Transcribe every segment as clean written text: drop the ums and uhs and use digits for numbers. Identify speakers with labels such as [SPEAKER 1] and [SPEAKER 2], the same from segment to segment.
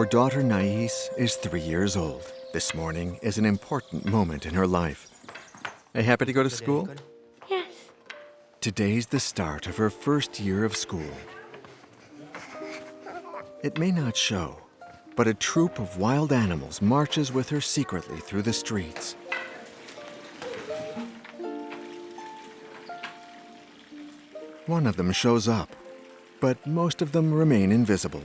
[SPEAKER 1] Our daughter Naïs is 3 years old. This morning is an important moment in her life. Are you happy to go to school?
[SPEAKER 2] Yes.
[SPEAKER 1] Today's the start of her first year of school. It may not show, but a troop of wild animals marches with her secretly through the streets. One of them shows up, but most of them remain invisible.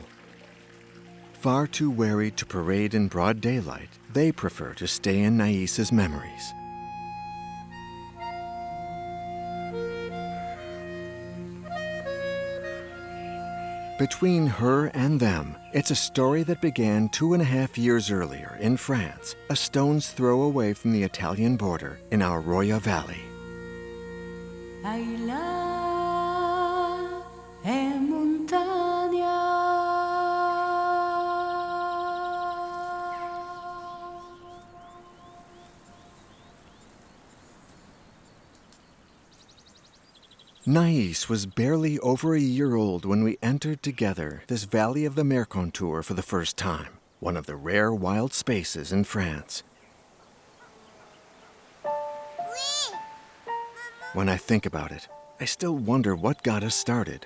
[SPEAKER 1] Far too wary to parade in broad daylight, they prefer to stay in Naïs's memories. Between her and them, it's a story that began 2.5 years earlier in France, a stone's throw away from the Italian border in our Roya Valley. Naïs was barely over a year old when we entered together this Valley of the Mercantour for the first time, one of the rare wild spaces in France. When I think about it, I still wonder what got us started.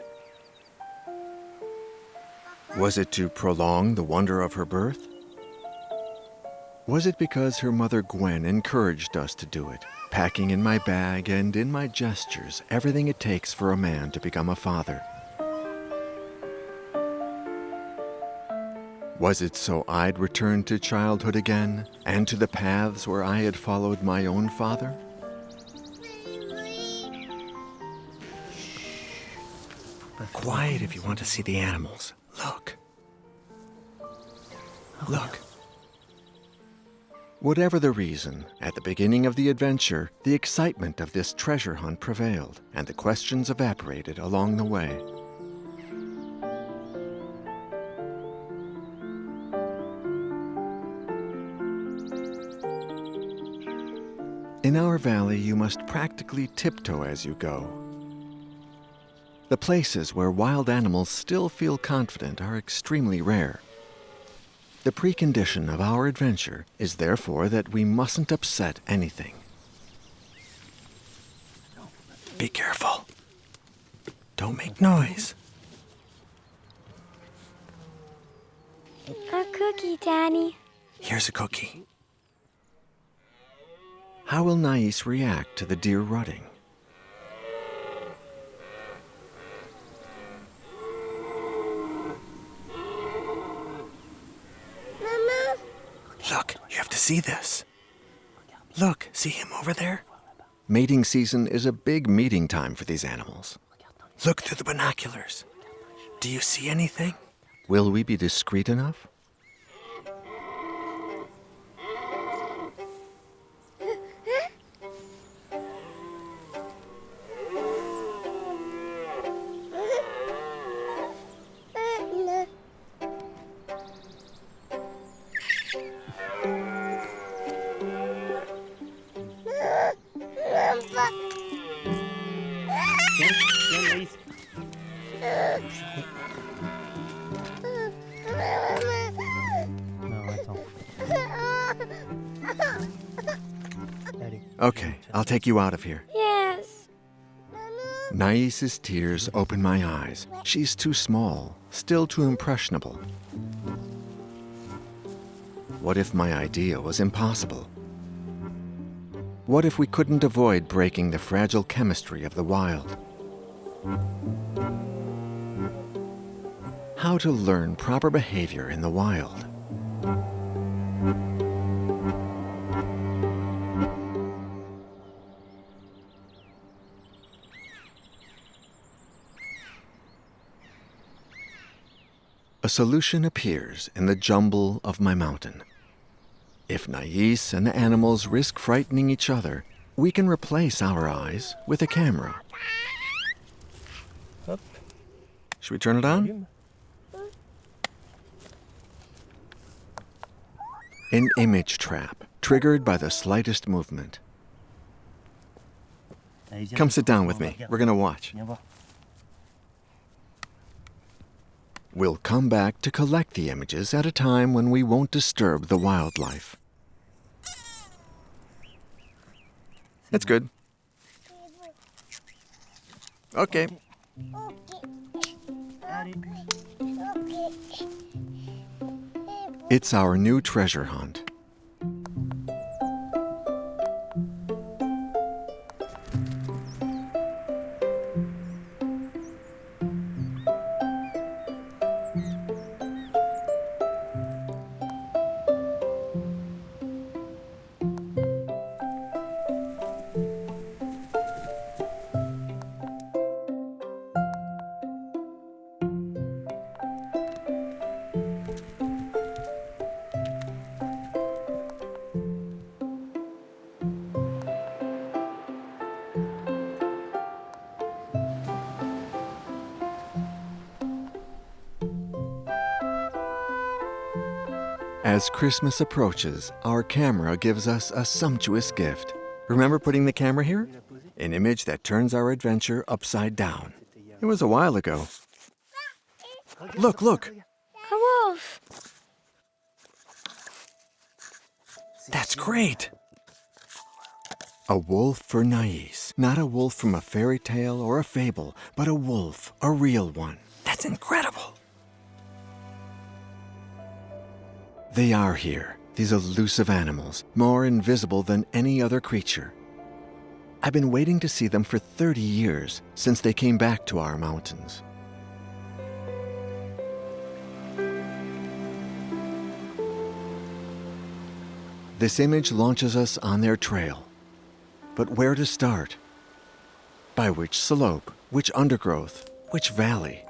[SPEAKER 1] Was it to prolong the wonder of her birth? Was it because her mother Gwen encouraged us to do it, packing in my bag and in my gestures everything it takes for a man to become a father? Was it so I'd return to childhood again, and to the paths where I had followed my own father? Quiet if you want to see the animals. Look. Look. Whatever the reason, at the beginning of the adventure, the excitement of this treasure hunt prevailed, and the questions evaporated along the way. In our valley, you must practically tiptoe as you go. The places where wild animals still feel confident are extremely rare. The precondition of our adventure is therefore that we mustn't upset anything. Be careful. Don't make noise.
[SPEAKER 2] A cookie, Daddy.
[SPEAKER 1] Here's a cookie. How will Naïs react to the deer rutting? Look, you have to see this. Look, see him over there? Mating season is a big meeting time for these animals. Look through the binoculars. Do you see anything? Will we be discreet enough? Okay, I'll take you out of here.
[SPEAKER 2] Yes.
[SPEAKER 1] Naïs's tears open my eyes. She's too small, still too impressionable. What if my idea was impossible? What if we couldn't avoid breaking the fragile chemistry of the wild? How to learn proper behavior in the wild. A solution appears in the jumble of my mountain. If Naïs and the animals risk frightening each other, we can replace our eyes with a camera.
[SPEAKER 3] Hop.
[SPEAKER 1] Should we turn it on? An image trap, triggered by the slightest movement. Come sit down with me. We're gonna watch.
[SPEAKER 3] Viens voir.
[SPEAKER 1] We'll come back to collect the images at a time when we won't disturb the wildlife. That's good. Okay. It's our new treasure hunt. As Christmas approaches, our camera gives us a sumptuous gift. Remember putting the camera here? An image that turns our adventure upside down. It was a while ago. Look, look!
[SPEAKER 2] A wolf.
[SPEAKER 1] That's great! A wolf for Naïs. Not a wolf from a fairy tale or a fable, but a wolf, a real one. That's incredible! They are here, these elusive animals, more invisible than any other creature. I've been waiting to see them for 30 years, since they came back to our mountains. This image launches us on their trail. But where to start? By which slope? Which undergrowth? Which valley?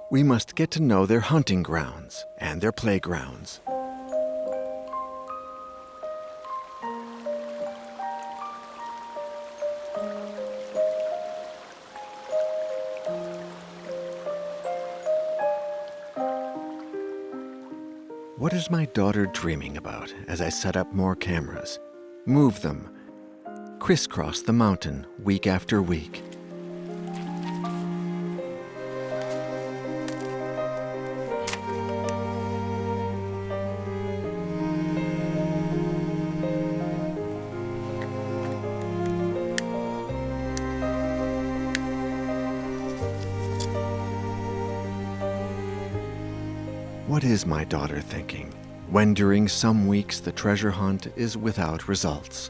[SPEAKER 1] We must get to know their hunting grounds and their playgrounds. What is my daughter dreaming about as I set up more cameras? Move them, crisscross the mountain week after week. What is my daughter thinking when during some weeks the treasure hunt is without results?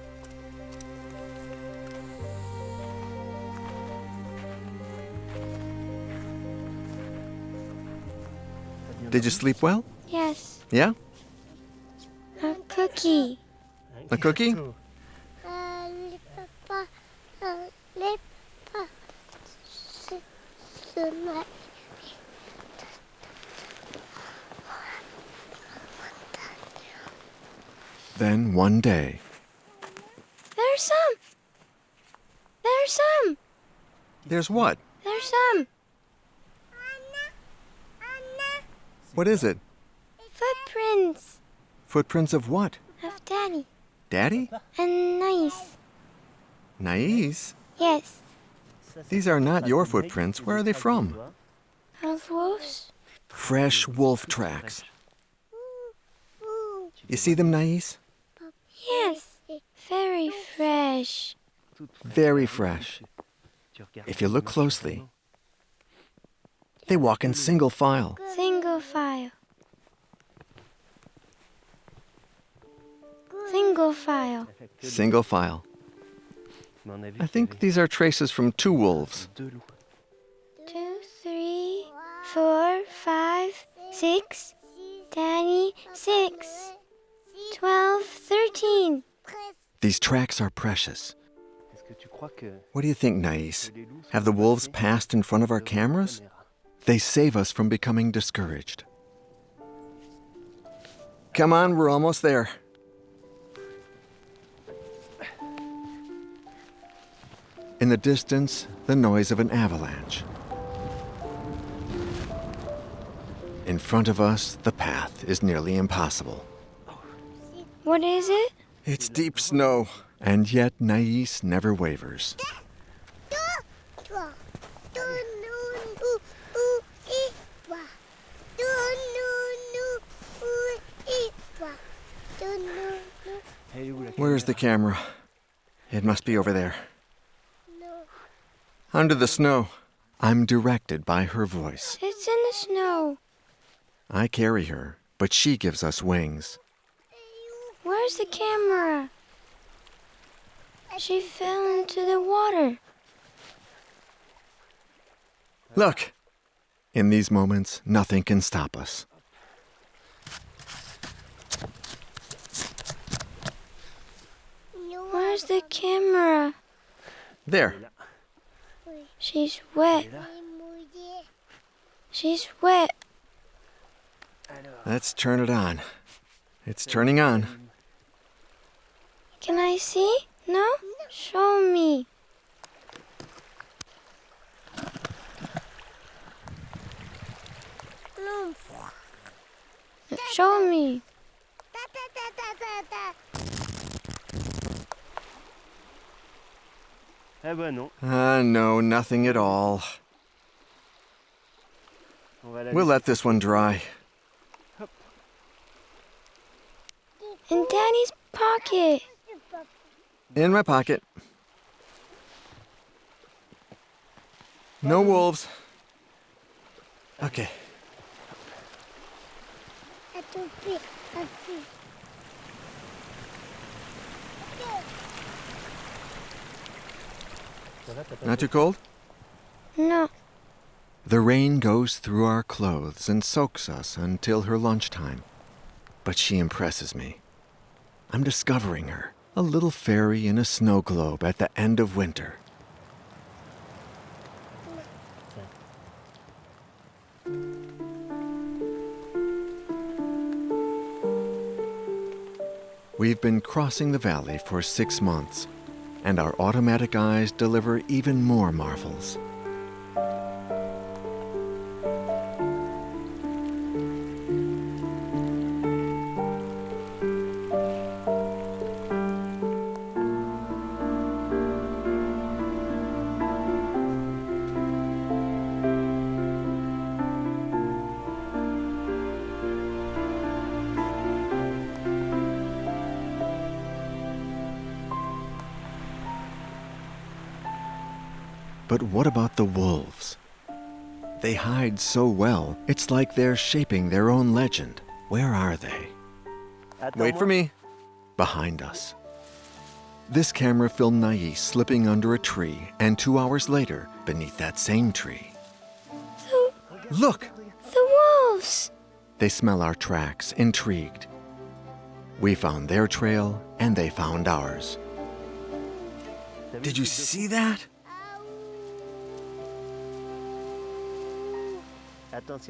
[SPEAKER 1] Did you sleep well?
[SPEAKER 2] Yes.
[SPEAKER 1] Yeah?
[SPEAKER 2] A cookie.
[SPEAKER 1] A cookie? Then one day,
[SPEAKER 2] There's some. There's some.
[SPEAKER 1] there's what?
[SPEAKER 2] There's some.
[SPEAKER 1] What is it?
[SPEAKER 2] Footprints
[SPEAKER 1] Footprints of what?
[SPEAKER 2] of Daddy
[SPEAKER 1] Daddy?
[SPEAKER 2] and Naïs.
[SPEAKER 1] Naïs?
[SPEAKER 2] Yes.
[SPEAKER 1] These are not your footprints. Where are they from?
[SPEAKER 2] Of wolves.
[SPEAKER 1] Fresh wolf tracks. You see them, Naïs?
[SPEAKER 2] Yes. Very fresh.
[SPEAKER 1] Very fresh. If you look closely, they walk in single file.
[SPEAKER 2] Single file. Single file.
[SPEAKER 1] Single file. I think these are traces from two wolves.
[SPEAKER 2] 2, 3, 4, 5, 6. Daddy, 6. 12, 13.
[SPEAKER 1] These tracks are precious. What do you think, Naïs? Have the wolves passed in front of our cameras? They save us from becoming discouraged. Come on, we're almost there. In the distance, the noise of an avalanche. In front of us, the path is nearly impossible.
[SPEAKER 2] What is it?
[SPEAKER 1] It's deep snow. And yet Naïs never wavers. Where's the camera? It must be over there. Under the snow. I'm directed by her voice.
[SPEAKER 2] It's in the snow.
[SPEAKER 1] I carry her, but she gives us wings.
[SPEAKER 2] Where's the camera? She fell into the water.
[SPEAKER 1] Look! In these moments, nothing can stop us.
[SPEAKER 2] Where's the camera?
[SPEAKER 1] There.
[SPEAKER 2] She's wet. She's wet.
[SPEAKER 1] Let's turn it on. It's turning on.
[SPEAKER 2] Can I see? No? Show me. Show me.
[SPEAKER 3] Eh ben non.
[SPEAKER 1] No, nothing at all. We'll let this one dry.
[SPEAKER 2] In Daddy's pocket.
[SPEAKER 1] In my pocket. No wolves. Okay. Not too cold?
[SPEAKER 2] No.
[SPEAKER 1] The rain goes through our clothes and soaks us until her lunchtime. But she impresses me. I'm discovering her, a little fairy in a snow globe at the end of winter. We've been crossing the valley for 6 months, and our automatic eyes deliver even more marvels. But what about the wolves? They hide so well, it's like they're shaping their own legend. Where are they? Wait for me. Behind us. This camera filmed Naïs slipping under a tree, and 2 hours later, beneath that same tree. Look!
[SPEAKER 2] The wolves!
[SPEAKER 1] They smell our tracks, intrigued. We found their trail, and they found ours. Did you see that?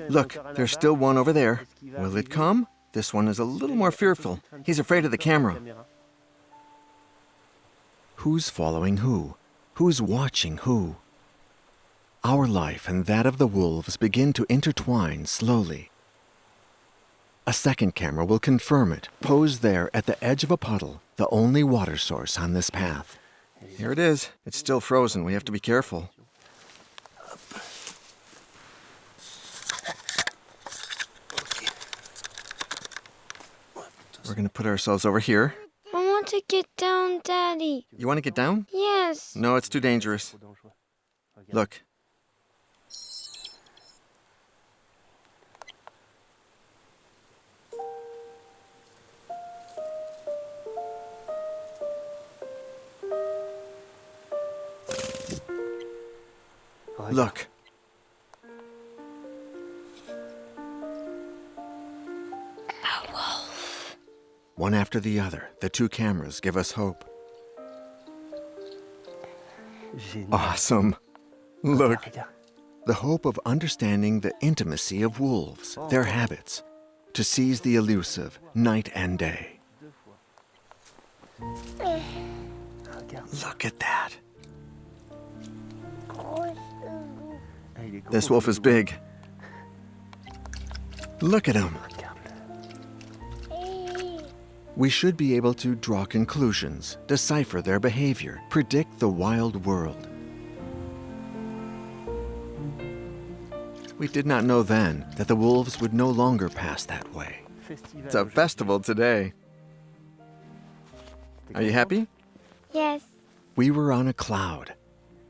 [SPEAKER 1] Look, there's still one over there. Will it come? This one is a little more fearful. He's afraid of the camera. Who's following who? Who's watching who? Our life and that of the wolves begin to intertwine slowly. A second camera will confirm it, posed there at the edge of a puddle, the only water source on this path. Here it is. It's still frozen. We have to be careful. We're going to put ourselves over here.
[SPEAKER 2] I want to get down, Daddy.
[SPEAKER 1] You want to get down?
[SPEAKER 2] Yes.
[SPEAKER 1] No, it's too dangerous. Look. Look.
[SPEAKER 2] A wolf.
[SPEAKER 1] One after the other, the 2 cameras give us hope. Awesome. Look. The hope of understanding the intimacy of wolves, their habits, to seize the elusive night and day. Look at that. This wolf is big. Look at him. We should be able to draw conclusions, decipher their behavior, predict the wild world. We did not know then that the wolves would no longer pass that way. It's a festival today. Are you happy?
[SPEAKER 2] Yes.
[SPEAKER 1] We were on a cloud,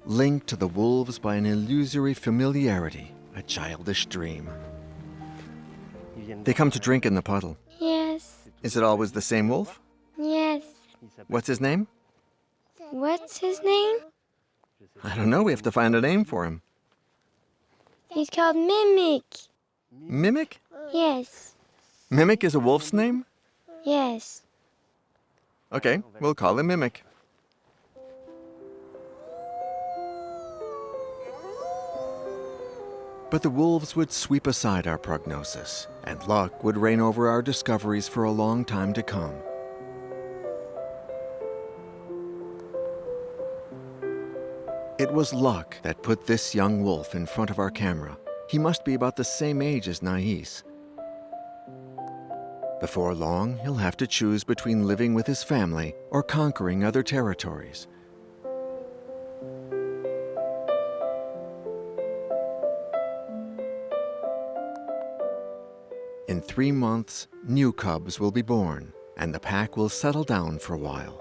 [SPEAKER 1] linked to the wolves by an illusory familiarity, a childish dream. They come to drink in the puddle.
[SPEAKER 2] Yes.
[SPEAKER 1] Is it always the same wolf?
[SPEAKER 2] Yes.
[SPEAKER 1] What's his name?
[SPEAKER 2] What's his name?
[SPEAKER 1] I don't know. We have to find a name for him.
[SPEAKER 2] He's called Mimic.
[SPEAKER 1] Mimic?
[SPEAKER 2] Yes.
[SPEAKER 1] Mimic is a wolf's name?
[SPEAKER 2] Yes.
[SPEAKER 1] Okay, we'll call him Mimic. But the wolves would sweep aside our prognosis, and luck would reign over our discoveries for a long time to come. It was luck that put this young wolf in front of our camera. He must be about the same age as Naïs. Before long, he'll have to choose between living with his family or conquering other territories. In 3 months, new cubs will be born, and the pack will settle down for a while.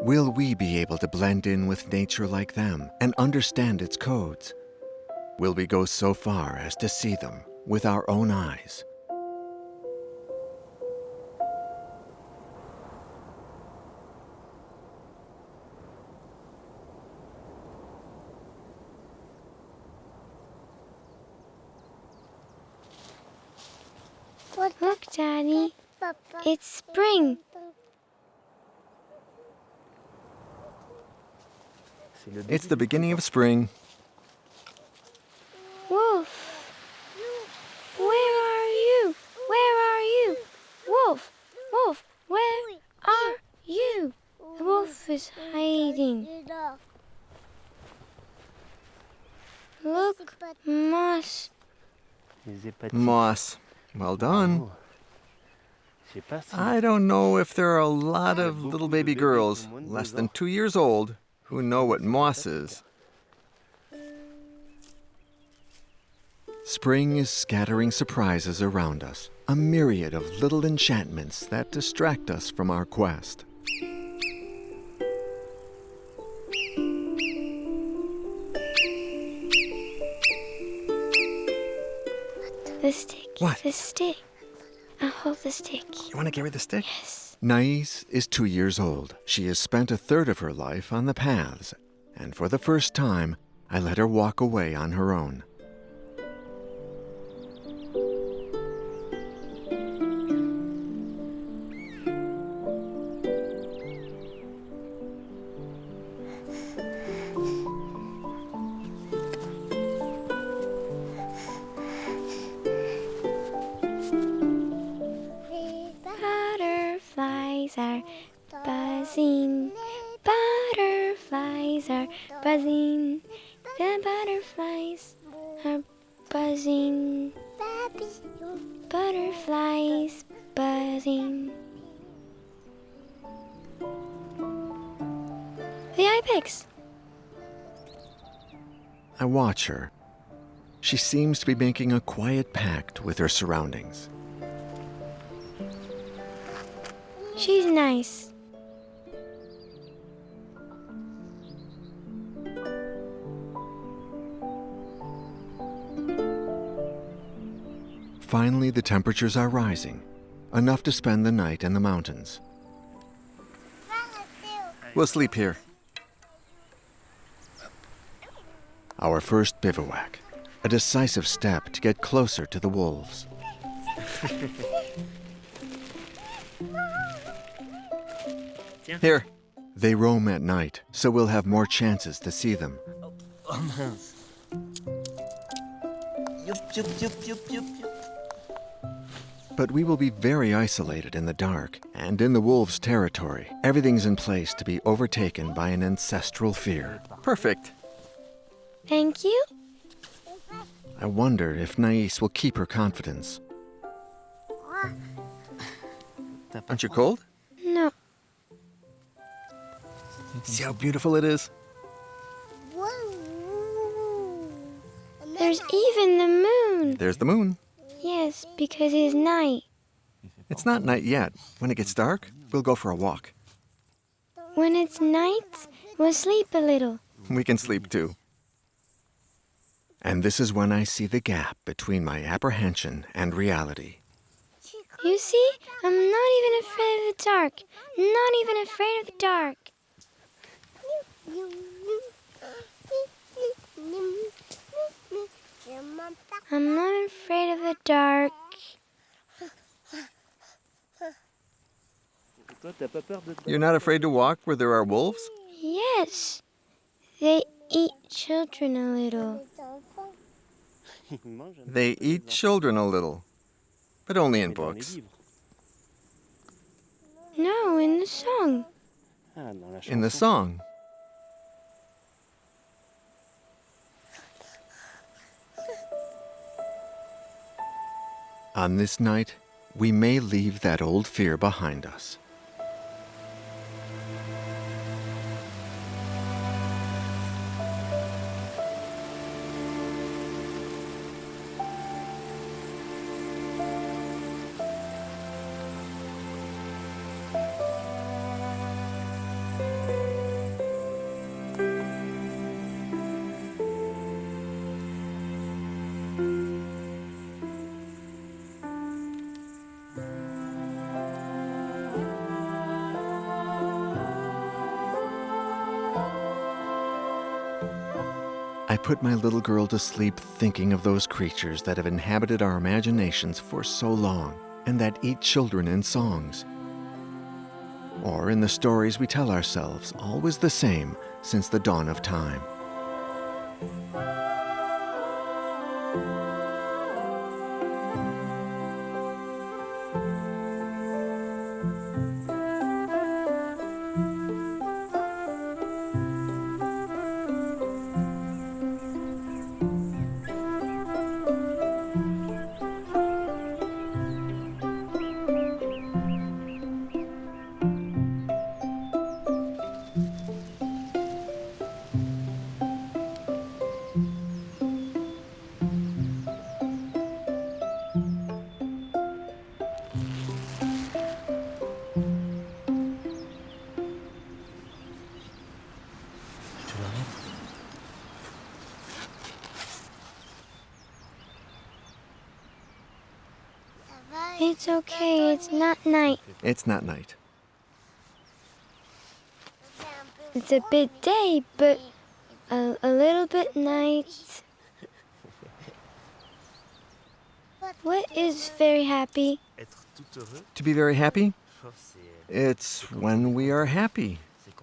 [SPEAKER 1] Will we be able to blend in with nature like them and understand its codes? Will we go so far as to see them with our own eyes?
[SPEAKER 2] Look, Daddy. It's spring.
[SPEAKER 1] It's the beginning of spring.
[SPEAKER 2] Wolf. Where are you? Where are you? Wolf. Wolf. Where are you? The wolf is hiding. Look, moss.
[SPEAKER 1] Moss. Well done. I don't know if there are a lot of little baby girls, less than 2 years old, who know what moss is. Spring is scattering surprises around us, a myriad of little enchantments that distract us from our quest.
[SPEAKER 2] The stick.
[SPEAKER 1] What?
[SPEAKER 2] The stick. I'll hold the stick.
[SPEAKER 1] You want to carry the stick?
[SPEAKER 2] Yes.
[SPEAKER 1] Naïs is 2 years old. She has spent a third of her life on the paths, and for the first time, I let her walk away on her own.
[SPEAKER 2] Butterflies are buzzing. Butterflies are buzzing. The butterflies are buzzing. Butterflies buzzing. The ibex.
[SPEAKER 1] I watch her. She seems to be making a quiet pact with her surroundings.
[SPEAKER 2] She's nice.
[SPEAKER 1] Finally, the temperatures are rising, enough to spend the night in the mountains. We'll sleep here. Our first bivouac, a decisive step to get closer to the wolves. Here. They roam at night, so we'll have more chances to see them. But we will be very isolated in the dark, and in the wolves' territory, everything's in place to be overtaken by an ancestral fear. Perfect.
[SPEAKER 2] Thank you.
[SPEAKER 1] I wonder if Naïs will keep her confidence. Aren't you cold?
[SPEAKER 2] No.
[SPEAKER 1] See how beautiful it is?
[SPEAKER 2] There's even the moon.
[SPEAKER 1] There's the moon.
[SPEAKER 2] Yes, because it's night.
[SPEAKER 1] It's not night yet. When it gets dark, we'll go for a walk.
[SPEAKER 2] When it's night, we'll sleep a little.
[SPEAKER 1] We can sleep too. And this is when I see the gap between my apprehension and reality.
[SPEAKER 2] You see, I'm not even afraid of the dark. Not even afraid of the dark. I'm not afraid of the dark.
[SPEAKER 1] You're not afraid to walk where there are wolves?
[SPEAKER 2] Yes. They eat children a little.
[SPEAKER 1] They eat children a little, but only in books.
[SPEAKER 2] No, in the song.
[SPEAKER 1] In the song. On this night, we may leave that old fear behind us. I put my little girl to sleep thinking of those creatures that have inhabited our imaginations for so long and that eat children in songs. Or in the stories we tell ourselves, always the same since the dawn of time.
[SPEAKER 2] It's okay, it's not night.
[SPEAKER 1] It's not night.
[SPEAKER 2] It's a bit day, but a little bit night. What is very happy?
[SPEAKER 1] To be very happy? It's when we are happy.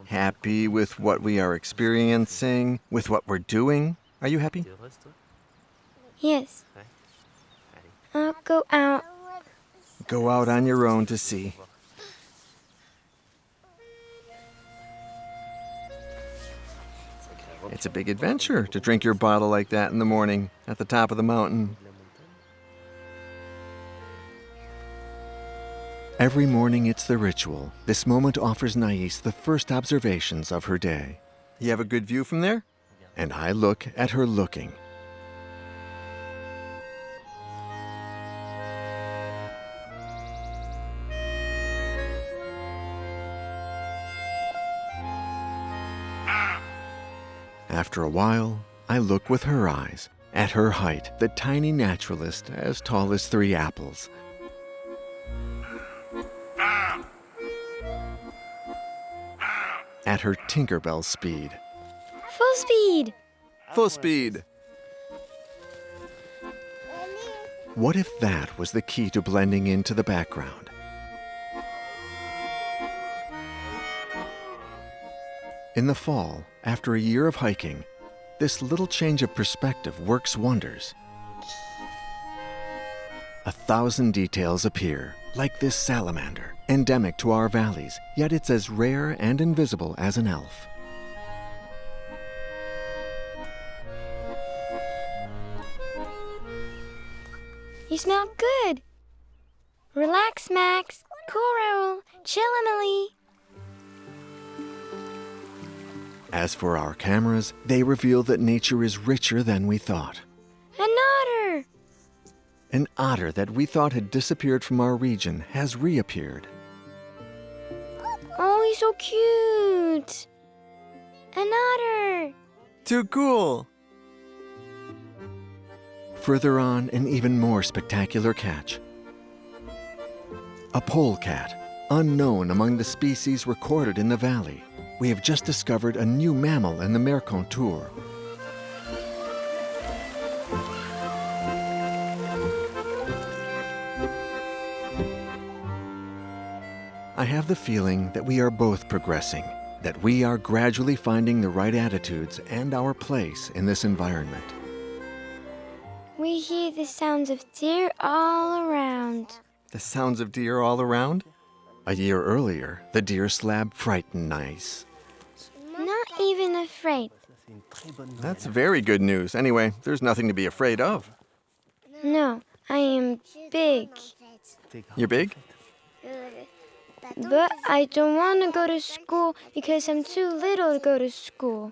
[SPEAKER 1] Happy with what we are experiencing, with what we're doing. Are you happy?
[SPEAKER 2] Yes. I'll go out.
[SPEAKER 1] Go out on your own to see. It's a big adventure to drink your bottle like that in the morning at the top of the mountain. Every morning it's the ritual. This moment offers Naïs the first observations of her day. You have a good view from there? And I look at her looking. After a while, I look with her eyes, at her height, the tiny naturalist as tall as 3 apples. At her Tinkerbell speed.
[SPEAKER 2] Full speed!
[SPEAKER 1] Full speed! What if that was the key to blending into the background? In the fall, after a year of hiking, this little change of perspective works wonders. 1,000 details appear, like this salamander, endemic to our valleys, yet it's as rare and invisible as an elf.
[SPEAKER 2] You smell good. Relax, Max. Cool, Raoul. Chill, Emily.
[SPEAKER 1] As for our cameras, they reveal that nature is richer than we thought.
[SPEAKER 2] An otter.
[SPEAKER 1] An otter that we thought had disappeared from our region has reappeared.
[SPEAKER 2] Oh, he's so cute. An otter.
[SPEAKER 1] Too cool! Further on, an even more spectacular catch. A polecat, unknown among the species recorded in the valley. We have just discovered a new mammal in the Mercantour. I have the feeling that we are both progressing, that we are gradually finding the right attitudes and our place in this environment.
[SPEAKER 2] We hear the sounds of deer all around.
[SPEAKER 1] The sounds of deer all around? A year earlier, the deer slab frightened Naïs.
[SPEAKER 2] Not even afraid.
[SPEAKER 1] That's very good news. Anyway, there's nothing to be afraid of.
[SPEAKER 2] No, I am big.
[SPEAKER 1] You're big?
[SPEAKER 2] But I don't want to go to school because I'm too little to go to school.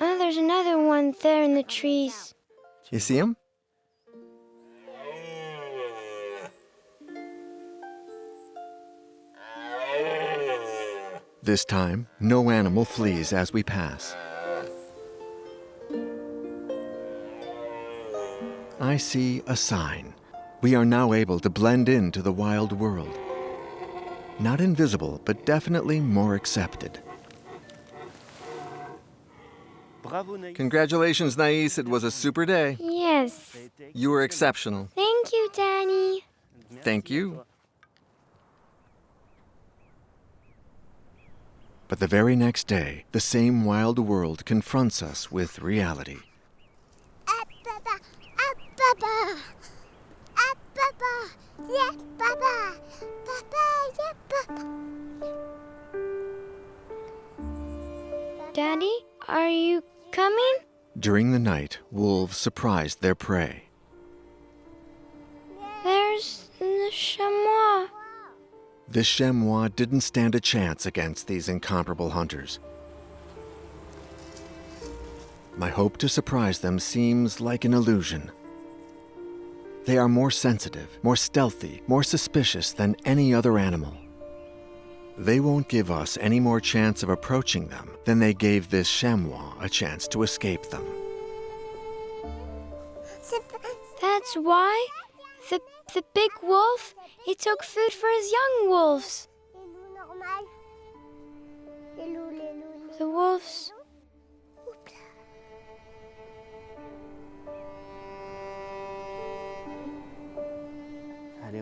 [SPEAKER 2] Oh, there's another one there in the trees.
[SPEAKER 1] You see him? This time, no animal flees as we pass. I see a sign. We are now able to blend into the wild world. Not invisible, but definitely more accepted. Congratulations, Naïs. It was a super day.
[SPEAKER 2] Yes.
[SPEAKER 1] You were exceptional.
[SPEAKER 2] Thank you, Danny.
[SPEAKER 1] Thank you. But the very next day, the same wild world confronts us with reality.
[SPEAKER 2] Daddy, are you coming?
[SPEAKER 1] During the night, wolves surprised their prey.
[SPEAKER 2] There's the chamois.
[SPEAKER 1] This chamois didn't stand a chance against these incomparable hunters. My hope to surprise them seems like an illusion. They are more sensitive, more stealthy, more suspicious than any other animal. They won't give us any more chance of approaching them than they gave this chamois a chance to escape them.
[SPEAKER 2] That's why the big wolf, he took food for his young wolves. The wolves.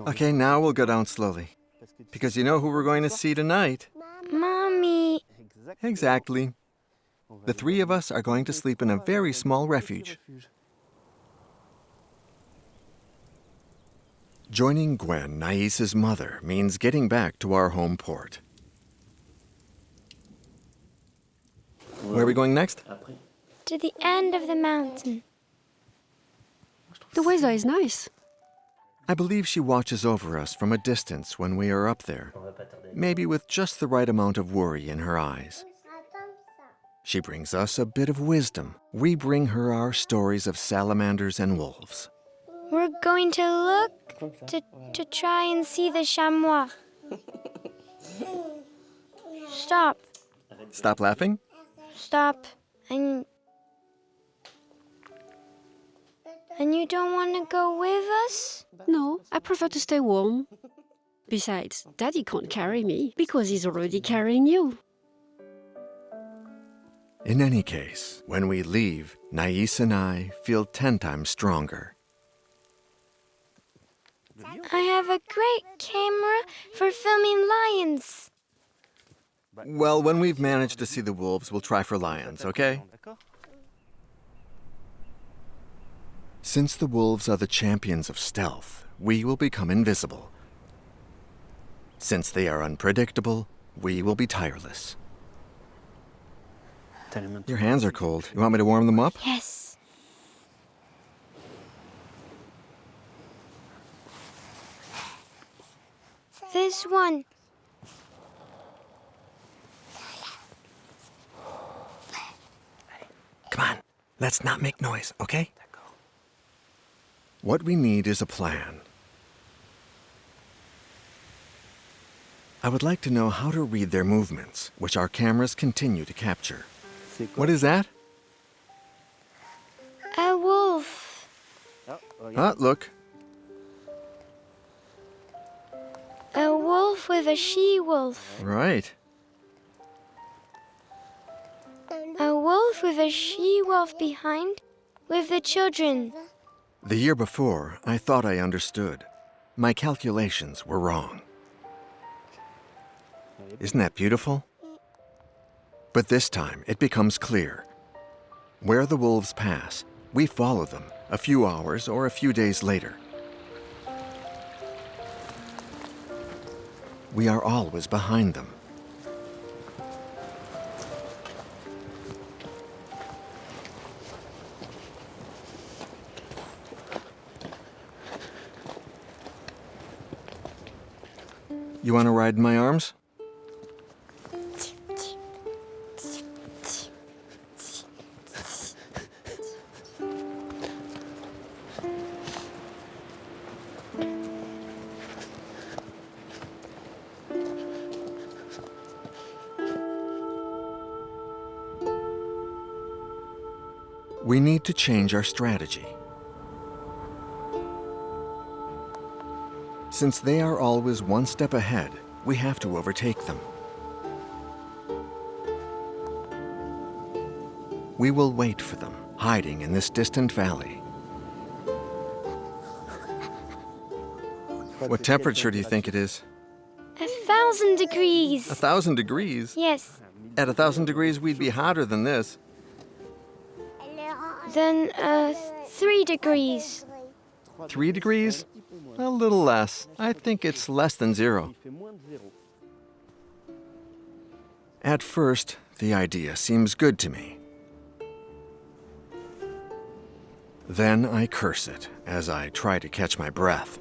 [SPEAKER 1] Okay, now we'll go down slowly. Because you know who we're going to see tonight?
[SPEAKER 2] Mommy.
[SPEAKER 1] Exactly. The three of us are going to sleep in a very small refuge. Joining Gwen, Naïs's mother, means getting back to our home port. Where are we going next?
[SPEAKER 2] To the end of the mountain.
[SPEAKER 3] The weather is nice.
[SPEAKER 1] I believe she watches over us from a distance when we are up there, maybe with just the right amount of worry in her eyes. She brings us a bit of wisdom. We bring her our stories of salamanders and wolves.
[SPEAKER 2] We're going to look to try and see the chamois. Stop.
[SPEAKER 1] Stop laughing?
[SPEAKER 2] Stop. And you don't want to go with us?
[SPEAKER 3] No, I prefer to stay warm. Besides, Daddy can't carry me because he's already carrying you.
[SPEAKER 1] In any case, when we leave, Naïs and I feel 10 times stronger.
[SPEAKER 2] I have a great camera for filming lions.
[SPEAKER 1] Well, when we've managed to see the wolves, we'll try for lions, okay? Since the wolves are the champions of stealth, we will become invisible. Since they are unpredictable, we will be tireless. Your hands are cold. You want me to warm them up?
[SPEAKER 2] Yes. This one.
[SPEAKER 1] Come on, let's not make noise, okay? What we need is a plan. I would like to know how to read their movements, which our cameras continue to capture. What is that?
[SPEAKER 2] A wolf.
[SPEAKER 1] Ah, look.
[SPEAKER 2] A wolf with a she-wolf.
[SPEAKER 1] Right.
[SPEAKER 2] A wolf with a she-wolf behind, with the children.
[SPEAKER 1] The year before, I thought I understood. My calculations were wrong. Isn't that beautiful? But this time, it becomes clear. Where the wolves pass, we follow them a few hours or a few days later. We are always behind them. You want to ride in my arms? We need to change our strategy. Since they are always one step ahead, we have to overtake them. We will wait for them, hiding in this distant valley. What temperature do you think it is?
[SPEAKER 2] 1,000 degrees.
[SPEAKER 1] 1,000 degrees?
[SPEAKER 2] Yes.
[SPEAKER 1] At 1,000 degrees, we'd be hotter than this.
[SPEAKER 2] Then, 3 degrees.
[SPEAKER 1] 3 degrees? A little less. I think it's less than 0. At first, the idea seems good to me. Then I curse it as I try to catch my breath.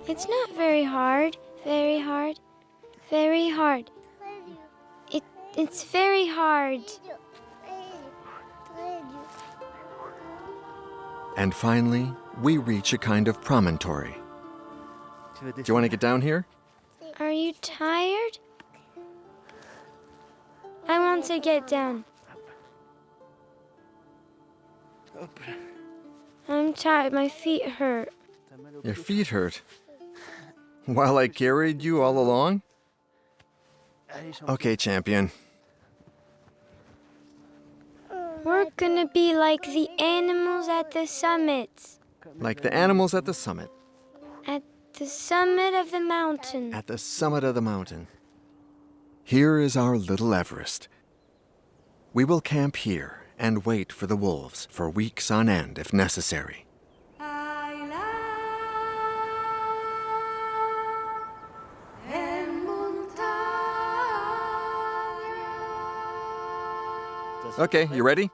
[SPEAKER 2] It's not very hard, very hard, very hard. It's very hard.
[SPEAKER 1] And finally, we reach a kind of promontory. Do you want to get down here?
[SPEAKER 2] Are you tired? I want to get down. I'm tired. My feet hurt.
[SPEAKER 1] Your feet hurt. While I carried you all along? Okay, champion.
[SPEAKER 2] We're gonna be like the animals at the summit.
[SPEAKER 1] Like the animals at the summit.
[SPEAKER 2] At the summit of the mountain.
[SPEAKER 1] At the summit of the mountain. Here is our little Everest. We will camp here and wait for the wolves for weeks on end if necessary. Okay, you ready?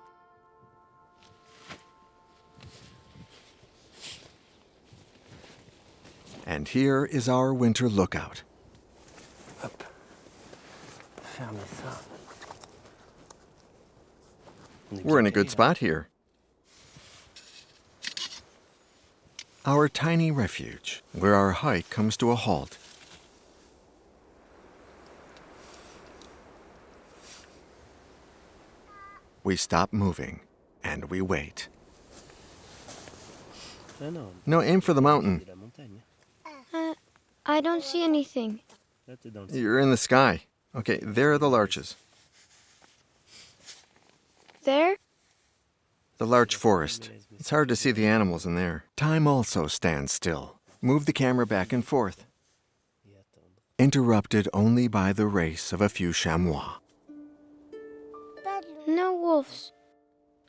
[SPEAKER 1] And here is our winter lookout. We're in a good spot here. Our tiny refuge, where our hike comes to a halt. We stop moving, and we wait. No, aim for the mountain.
[SPEAKER 2] I don't see anything.
[SPEAKER 1] You're in the sky. Okay, there are the larches.
[SPEAKER 2] There?
[SPEAKER 1] The larch forest. It's hard to see the animals in there. Time also stands still. Move the camera back and forth. Interrupted only by the race of a few chamois.
[SPEAKER 2] No wolves.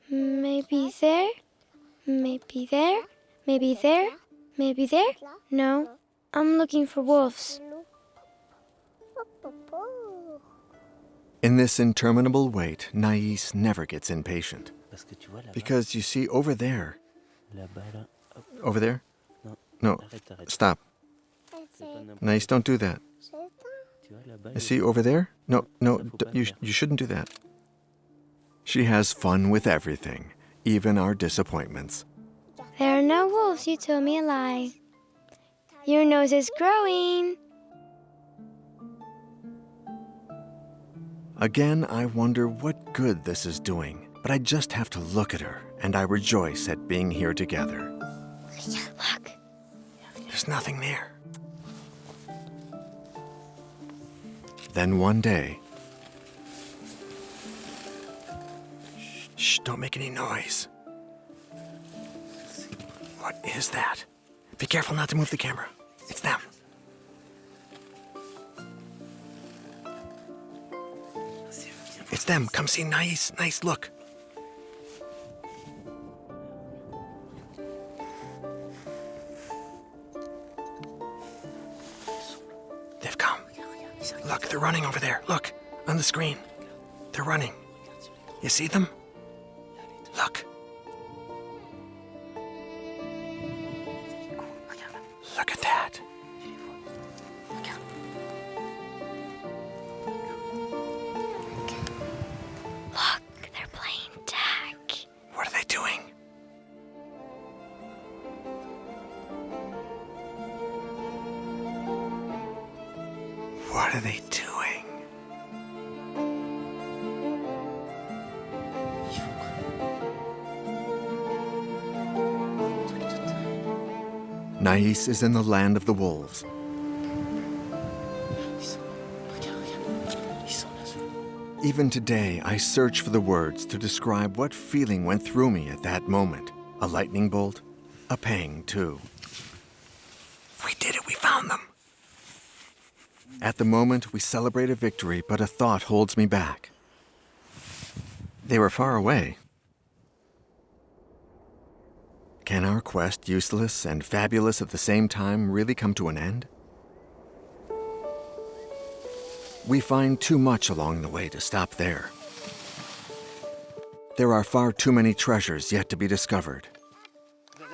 [SPEAKER 2] Maybe there? Maybe there, maybe there, maybe there. No, I'm looking for wolves.
[SPEAKER 1] In this interminable wait, Naïs never gets impatient. Because you see, over there... Over there? No, stop. Naïs, don't do that. You see, over there? No, you shouldn't do that. She has fun with everything, even our disappointments.
[SPEAKER 2] There are no wolves, you told me a lie. Your nose is growing.
[SPEAKER 1] Again, I wonder what good this is doing, but I just have to look at her, and I rejoice at being here together.
[SPEAKER 2] Look.
[SPEAKER 1] There's nothing there. Then one day... Shh, don't make any noise. What is that? Be careful not to move the camera. It's them. It's them. Come see Naïs. Naïs, look. They've come. Look, they're running over there. Look, on the screen. They're running. You see them? Look. Look at that.
[SPEAKER 2] Look, they're playing tag.
[SPEAKER 1] What are they doing? What are they doing? Naïs is in the land of the wolves. Even today, I search for the words to describe what feeling went through me at that moment. A lightning bolt, a pang, too. We did it, we found them. At the moment, we celebrate a victory, but a thought holds me back. They were far away. Can our quest, useless and fabulous at the same time, really come to an end? We find too much along the way to stop there. There are far too many treasures yet to be discovered.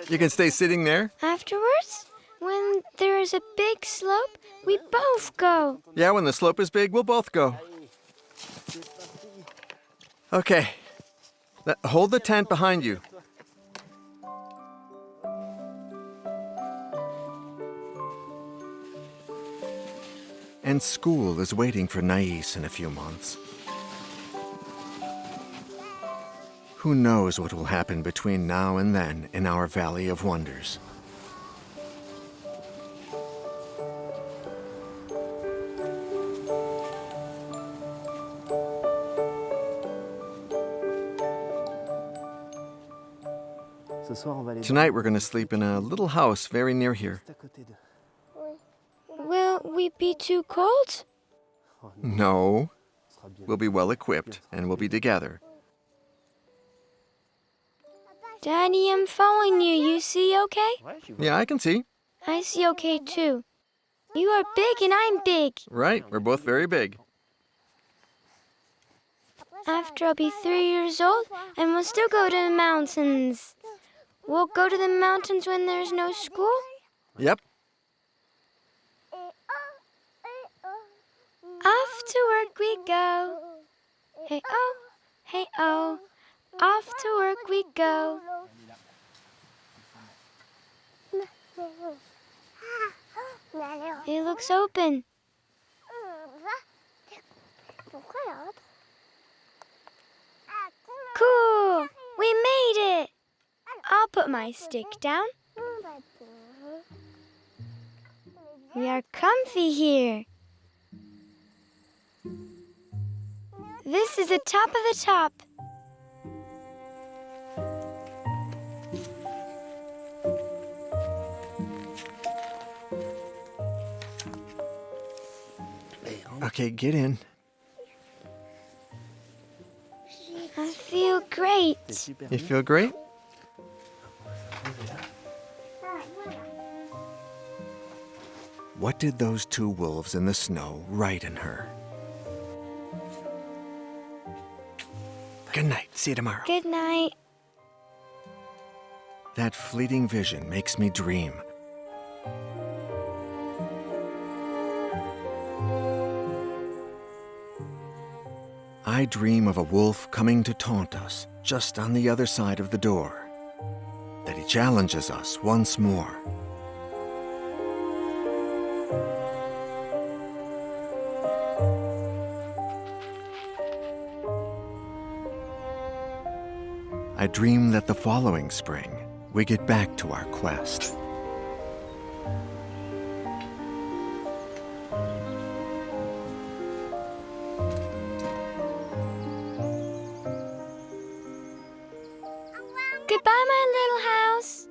[SPEAKER 1] You can stay sitting there?
[SPEAKER 2] Afterwards, when there is a big slope, we both go.
[SPEAKER 1] Yeah, when the slope is big, we'll both go. Okay. Hold the tent behind you. And school is waiting for Naïs in a few months. Who knows what will happen between now and then in our Valley of Wonders? Tonight we're going to sleep in a little house very near here.
[SPEAKER 2] Will we be too cold?
[SPEAKER 1] No. We'll be well equipped and we'll be together.
[SPEAKER 2] Daddy, I'm following you. You see okay?
[SPEAKER 1] Yeah, I can see.
[SPEAKER 2] I see okay too. You are big and I'm big.
[SPEAKER 1] Right, we're both very big.
[SPEAKER 2] After I'll be 3 years old and we'll still go to the mountains. We'll go to the mountains when there's no school?
[SPEAKER 1] Yep.
[SPEAKER 2] Off to work we go. Hey oh, off to work we go. It looks open. Cool! We made it! I'll put my stick down. We are comfy here. This is the top of the top.
[SPEAKER 1] Okay, get in.
[SPEAKER 2] I feel great.
[SPEAKER 1] You feel great? What did those two wolves in the snow write in her? Good night. See you tomorrow.
[SPEAKER 2] Good night.
[SPEAKER 1] That fleeting vision makes me dream. I dream of a wolf coming to taunt us just on the other side of the door, that he challenges us once more. I dream that the following spring, we get back to our quest.
[SPEAKER 2] Goodbye, my little house.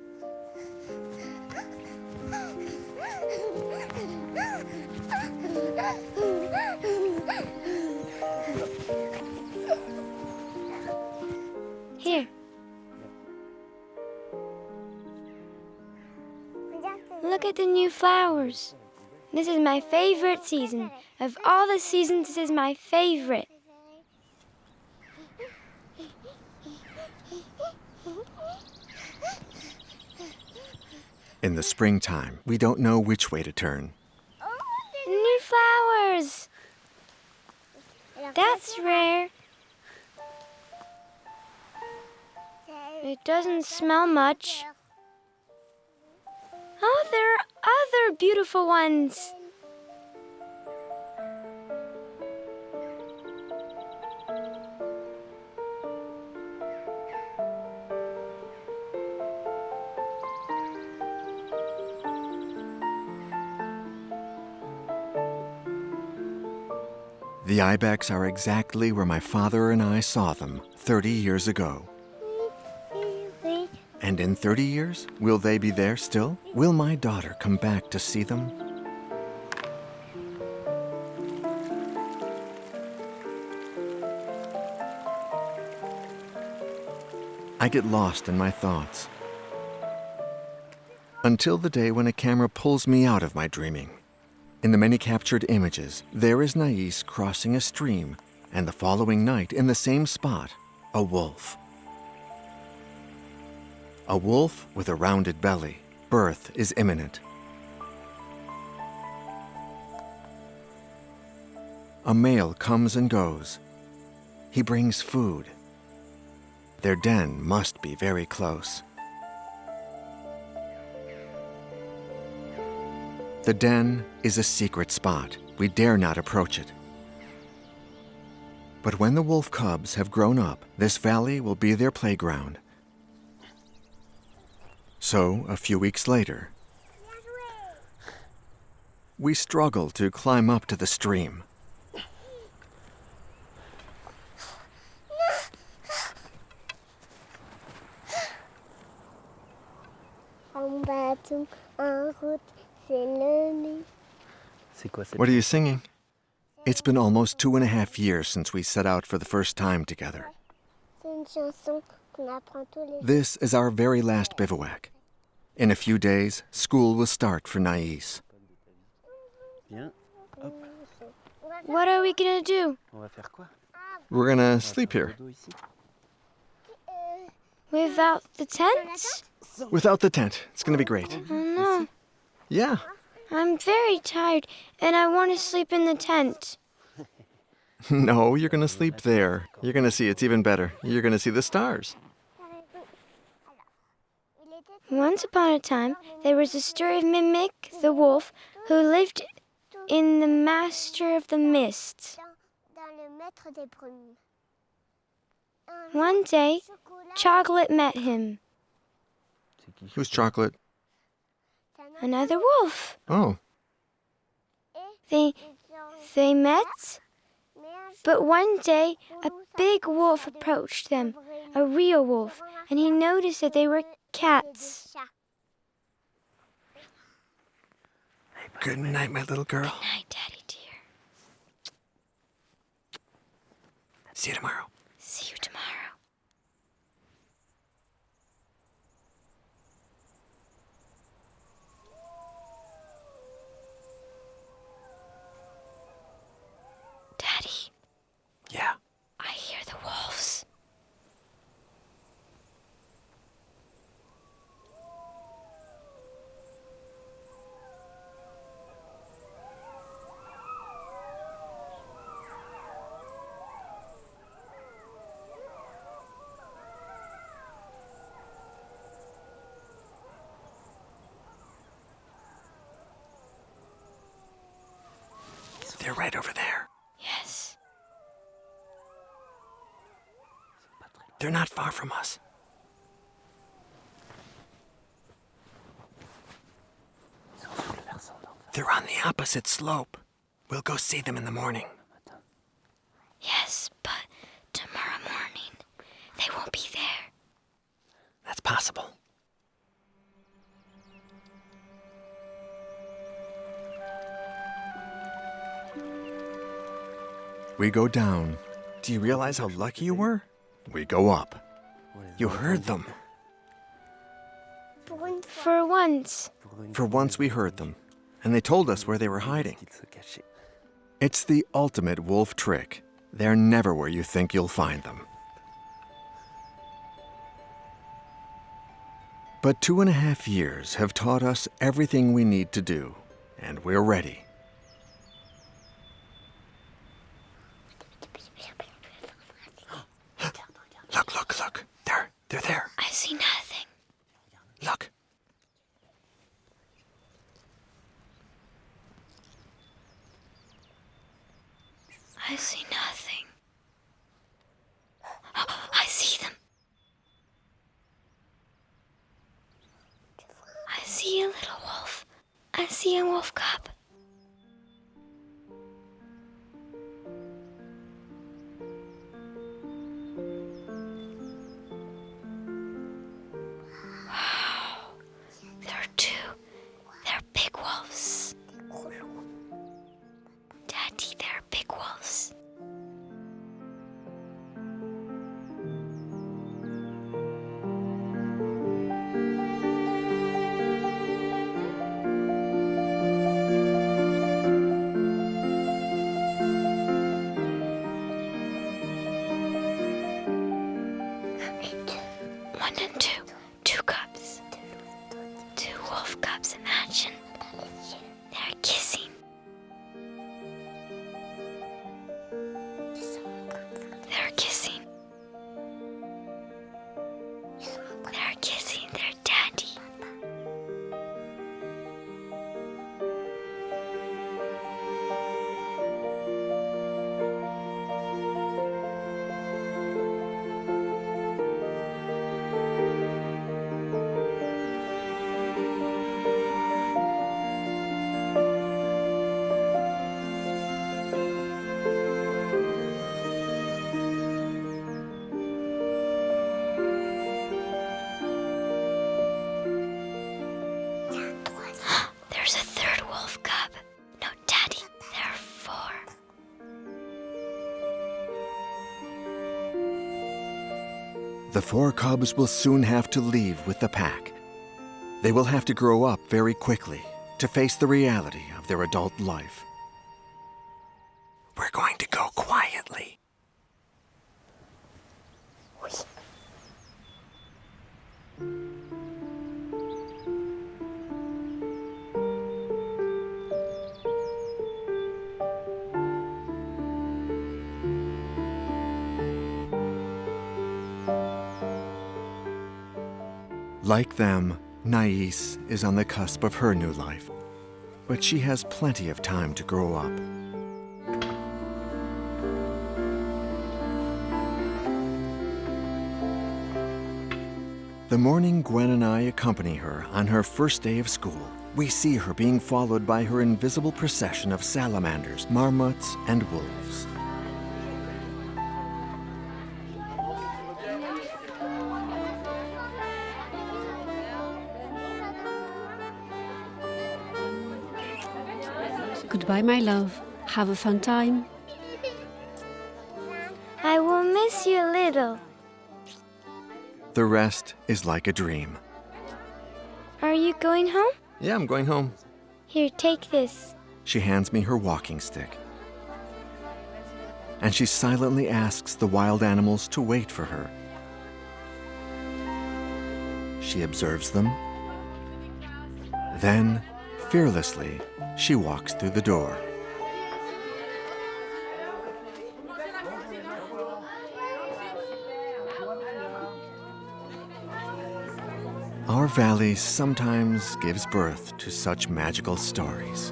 [SPEAKER 2] Here. Look at the new flowers. This is my favorite season. Of all the seasons, this is my favorite.
[SPEAKER 1] In the springtime, we don't know which way to turn.
[SPEAKER 2] New flowers. That's rare. It doesn't smell much. Oh, there are other beautiful ones.
[SPEAKER 1] The ibex are exactly where my father and I saw them 30 years ago. And in 30 years, will they be there still? Will my daughter come back to see them? I get lost in my thoughts. Until the day when a camera pulls me out of my dreaming. In the many captured images, there is Naïs crossing a stream, and the following night, in the same spot, a wolf. A wolf with a rounded belly. Birth is imminent. A male comes and goes. He brings food. Their den must be very close. The den is a secret spot. We dare not approach it. But when the wolf cubs have grown up, this valley will be their playground. So, a few weeks later, we struggle to climb up to the stream. What are you singing? It's been almost 2.5 years since we set out for the first time together. This is our very last bivouac. In a few days, school will start for Naïs.
[SPEAKER 2] What are we gonna do?
[SPEAKER 1] We're gonna sleep here.
[SPEAKER 2] Without the tents?
[SPEAKER 1] Without the tent. It's gonna be great.
[SPEAKER 2] Oh no.
[SPEAKER 1] Yeah.
[SPEAKER 2] I'm very tired and I want to sleep in the tent.
[SPEAKER 1] No, you're gonna sleep there. You're gonna see it's even better. You're gonna see the stars.
[SPEAKER 2] Once upon a time, there was a story of Mimic, the wolf, who lived in the Master of the Mist. One day, Chocolate met him.
[SPEAKER 1] Who's Chocolate?
[SPEAKER 2] Another wolf.
[SPEAKER 1] Oh.
[SPEAKER 2] They met, but one day a big wolf approached them, a real wolf, and he noticed that they were cats.
[SPEAKER 1] Good night, my little girl.
[SPEAKER 2] Good night, Daddy dear.
[SPEAKER 1] See you tomorrow.
[SPEAKER 2] See you tomorrow.
[SPEAKER 1] They're right over there.
[SPEAKER 2] Yes.
[SPEAKER 1] They're not far from us. They're on the opposite slope. We'll go see them in the morning.
[SPEAKER 2] Yes, but tomorrow morning, they won't be there.
[SPEAKER 1] That's possible. We go down. Do you realize how lucky you were? We go up. You heard them.
[SPEAKER 2] For once.
[SPEAKER 1] For once we heard them, and they told us where they were hiding. It's the ultimate wolf trick. They're never where you think you'll find them. But 2.5 years have taught us everything we need to do, and we're ready. Look. They're there.
[SPEAKER 2] I see nothing.
[SPEAKER 1] Look.
[SPEAKER 2] I see nothing. Oh, I see them. I see a little wolf. I see a wolf cub. Wow. There are two. They're big wolves. Daddy, they're big wolves. One and two. Two cubs. Two wolf cubs, imagine. They're kissing. They're kissing. They're kissing their daddy. There's a third wolf cub. No, Daddy, there are 4.
[SPEAKER 1] The 4 cubs will soon have to leave with the pack. They will have to grow up very quickly to face the reality of their adult life. We're going to go quietly. Like them, Naïs is on the cusp of her new life, but she has plenty of time to grow up. The morning Gwen and I accompany her on her first day of school, we see her being followed by her invisible procession of salamanders, marmots, and wolves.
[SPEAKER 3] Goodbye, my love. Have a fun time.
[SPEAKER 2] I will miss you a little.
[SPEAKER 1] The rest is like a dream.
[SPEAKER 2] Are you going home?
[SPEAKER 1] Yeah, I'm going home.
[SPEAKER 2] Here, take this.
[SPEAKER 1] She hands me her walking stick. And she silently asks the wild animals to wait for her. She observes them. Then, fearlessly, she walks through the door. Our valley sometimes gives birth to such magical stories.